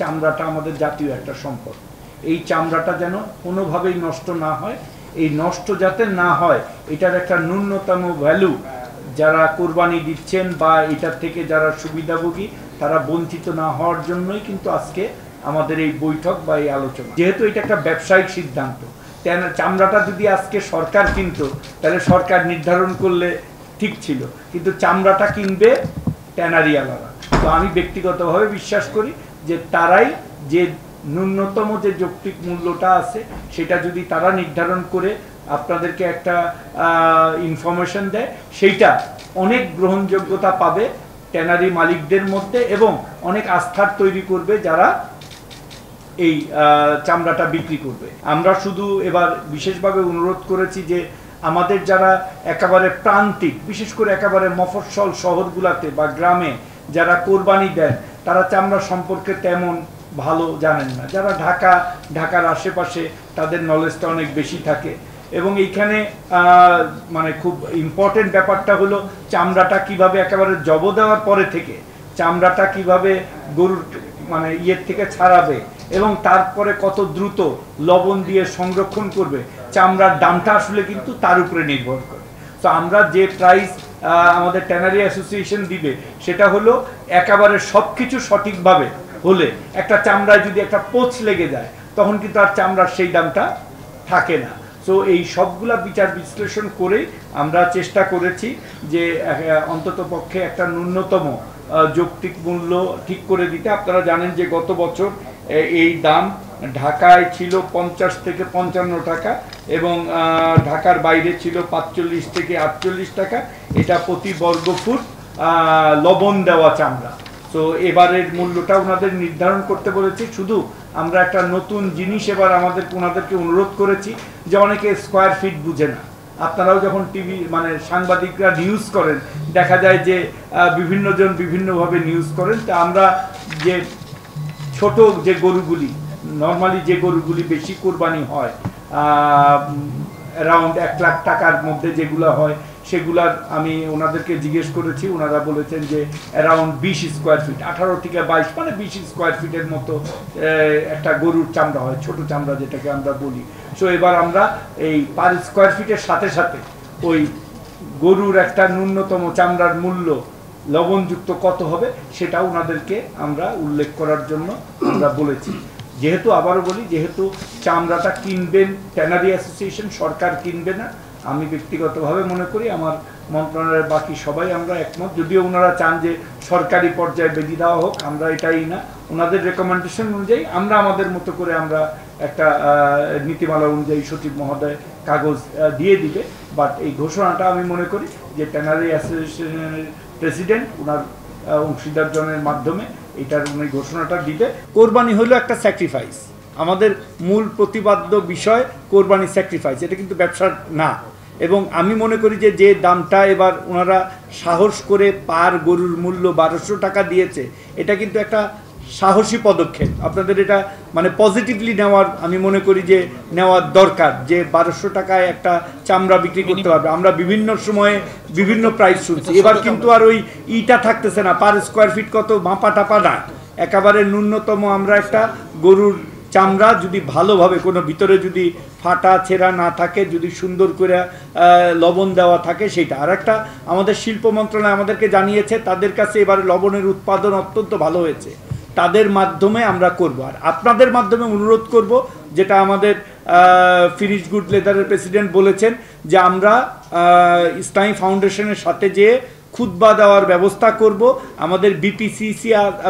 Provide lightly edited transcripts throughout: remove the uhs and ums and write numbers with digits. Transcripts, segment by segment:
চামড়াটা আমাদের জাতীয় একটা সম্পদ। এই চামড়াটা যেন কোনোভাবেই নষ্ট না হয়, এই নষ্ট যাতে না হয় এটার একটা ন্যূনতম ভ্যালু যারা কোরবানি দিচ্ছেন বা এটার থেকে যারা সুবিধাভোগী তারা বঞ্চিত না হওয়ার জন্যই কিন্তু আজকে আমাদের এই বৈঠক বা এই আলোচনা। যেহেতু এটা একটা ব্যবসায়িক সিদ্ধান্ত, চামড়াটা যদি আজকে সরকার কিনতো তাহলে সরকার নির্ধারণ করলে ঠিক ছিল, কিন্তু চামড়াটা কিনবে ট্যানারিওয়ালারা। তো আমি ব্যক্তিগতভাবে বিশ্বাস করি যে তারাই যে ন্যূনতম যে যৌক্তিক মূল্যটা আছে সেটা যদি তারা নির্ধারণ করে আপনাদেরকে একটা ইনফরমেশন দেয়, সেইটা অনেক গ্রহণযোগ্যতা পাবে ট্যানারি মালিকদের মধ্যে এবং অনেক আস্থার তৈরি করবে যারা এই চামড়াটা বিক্রি করবে। আমরা শুধু এবার বিশেষভাবে অনুরোধ করেছি যে আমাদের যারা একেবারে প্রান্তিক, বিশেষ করে একেবারে মফস্বল শহরগুলোতে বা গ্রামে যারা কোরবানি দেন তারা চামড়া সম্পর্কে তেমন ভালো জানেন না। যারা ঢাকার আশেপাশে তাদের নলেজটা অনেক বেশি থাকে এবং এইখানে মানে খুব ইম্পর্টেন্ট ব্যাপারটা হলো চামড়াটা কিভাবে একেবারে জব দেওয়ার পরে থেকে চামড়াটা কিভাবে গরুর মানে ইয়ের থেকে ছাড়াবে এবং তারপরে কত দ্রুত লবণ দিয়ে সংরক্ষণ করবে, চামড়ার দামটা আসলে কিন্তু তার উপরে নির্ভর করে। তো আমরা যে প্রাইস আমাদের ট্যানারি অ্যাসোসিয়েশন দিবে সেটা হলো একেবারে সব কিছু সঠিকভাবে হলে, একটা চামড়ায় যদি একটা পোঁচ লেগে যায় তখন কিন্তু আর চামড়ার সেই দামটা থাকে না। সো এই সবগুলা বিচার বিশ্লেষণ করে আমরা চেষ্টা করেছি যে অন্তত পক্ষে একটা ন্যূনতম যৌক্তিক মূল্য ঠিক করে দিতে। আপনারা জানেন যে গত বছর এই দাম ঢাকায় ছিল 50 থেকে 55 টাকা এবং ঢাকার বাইরে ছিল 45 থেকে 48 টাকা, এটা প্রতি বর্গফুট লবণ দেওয়া চামড়া। তো এবারের মূল্যটা ওনাদের নির্ধারণ করতে বলেছি। শুধু আমরা একটা নতুন জিনিস এবার ওনাদেরকে অনুরোধ করেছি যে অনেকে স্কোয়ার ফিট বুঝে না। আপনারাও যখন টিভি মানে সাংবাদিকরা নিউজ করেন দেখা যায় যে বিভিন্ন জন বিভিন্নভাবে নিউজ করেন। তা আমরা যে ছোট যে গরুগুলি নর্মালি যে গরুগুলি বেশি কোরবানি হয় অ্যারাউন্ড 1 লাখ টাকার মধ্যে যেগুলো হয় সেগুলার আমি ওনাদেরকে জিজ্ঞেস করেছি, ওনারা বলেছেন যে অ্যারাউন্ড 20 স্কোয়ার ফিট, 18 থেকে 22 মানে 20 স্কোয়ার ফিটের মতো একটা গরুর চামড়া হয়, ছোট চামড়া যেটাকে আমরা বলি। সো এবার আমরা এই পার স্কোয়ার ফিটের সাথে সাথে ওই গরুর একটা ন্যূনতম চামড়ার মূল্য লবণযুক্ত কত হবে সেটাও ওনাদেরকে আমরা উল্লেখ করার জন্য আমরা বলেছি। যেহেতু আবারও বলি, যেহেতু চামড়াটা কিনবেন ট্যানারি অ্যাসোসিয়েশন, সরকার কিনবে না, আমি ব্যক্তিগতভাবে মনে করি আমার মন্ত্রণালয়ের বাকি সবাই আমরা একমত। যদিও ওনারা চান যে সরকারি পর্যায়ে বেঁধে দেওয়া হোক, আমরা এটাই না, ওনাদের রেকমেন্ডেশন অনুযায়ী আমরা আমাদের মতো করে আমরা একটা নীতিমালা অনুযায়ী সচিব মহোদয় কাগজ দিয়ে দিবে। বাট এই ঘোষণাটা আমি মনে করি যে ট্যানারি অ্যাসোসিয়েশনের প্রেসিডেন্ট ওনার অংশীদারজনের মাধ্যমে এটার উনি ঘোষণাটা দিবে। কোরবানি হলো একটা স্যাক্রিফাইস, আমাদের মূল প্রতিপাদ্য বিষয় কোরবানি স্যাক্রিফাইস, এটা কিন্তু ব্যবসা না। এবং আমি মনে করি যে যে দামটা এবার ওনারা সাহস করে পার গরুর মূল্য 1200 টাকা দিয়েছে, এটা কিন্তু একটা সাহসী পদক্ষেপ। আপনাদের এটা মানে পজিটিভলি নেওয়ার আমি মনে করি যে নেওয়ার দরকার, যে 1200 টাকায় একটা চামড়া বিক্রি করতে পারবে। আমরা বিভিন্ন সময়ে বিভিন্ন প্রাইস শুনছি, এবার কিন্তু আর ওই ইটা থাকতেছে না, পার স্কোয়ার ফিট কত মাপা টাপা না, একেবারে ন্যূনতম আমরা একটা গরুর চামড়া যদি ভালোভাবে কোনো ভিতরে যদি ফাটা ছেঁড়া না থাকে, যদি সুন্দর করে লবণ দেওয়া থাকে সেইটা। আর একটা আমাদের শিল্প মন্ত্রণালয় আমাদেরকে জানিয়েছে তাদের কাছে এবারে লবণের উৎপাদন অত্যন্ত ভালো হয়েছে, তাদের মাধ্যমে আমরা করব। আর আপনাদের মাধ্যমে অনুরোধ করব, যেটা আমাদের ফিনিশ গুড লেদারের প্রেসিডেন্ট বলেছেন যে আমরা ইসলামী ফাউন্ডেশনের সাথে যে খুতবা দেওয়ার ব্যবস্থা করব, আমাদের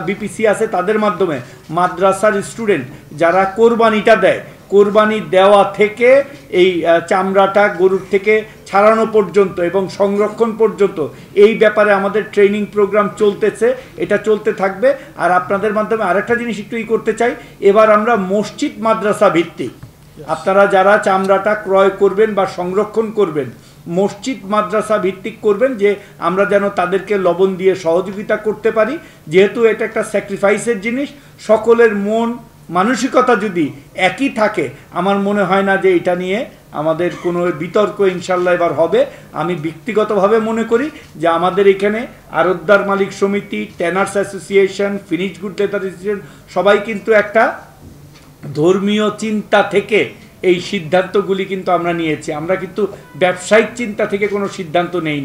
বিপিসি আছে তাদের মাধ্যমে মাদ্রাসার স্টুডেন্ট যারা কোরবানিটা দেয়, কোরবানি দেওয়া থেকে এই চামড়াটা গরুর থেকে ছাড়ানো পর্যন্ত এবং সংরক্ষণ পর্যন্ত এই ব্যাপারে আমাদের ট্রেনিং প্রোগ্রাম চলতেছে, এটা চলতে থাকবে। আর আপনাদের মাধ্যমে আরেকটা জিনিস একটু করতে চাই, এবার আমরা মসজিদ মাদ্রাসা ভিত্তিক আপনারা যারা চামড়াটা ক্রয় করবেন বা সংরক্ষণ করবেন মসজিদ মাদ্রাসা ভিত্তিক করবেন, যে আমরা যেন তাদেরকে লবণ দিয়ে সহযোগিতা করতে পারি। যেহেতু এটা একটা স্যাক্রিফাইসের জিনিস, সকলের মন মানসিকতা যদি একই থাকে আমার মনে হয় না যে এটা নিয়ে আমাদের কোনো বিতর্ক ইনশাল্লাহ এবার হবে। আমি ব্যক্তিগতভাবে মনে করি যে আমাদের এখানে আড়তদার মালিক সমিতি, tanners association, finish good leather association সবাই কিন্তু একটা ধর্মীয় চিন্তা থেকে এই সিদ্ধান্তগুলি কিন্তু আমরা নিয়েছি। আমরা কিন্তু ব্যবসায়িক চিন্তা থেকে কোনো সিদ্ধান্ত নেই।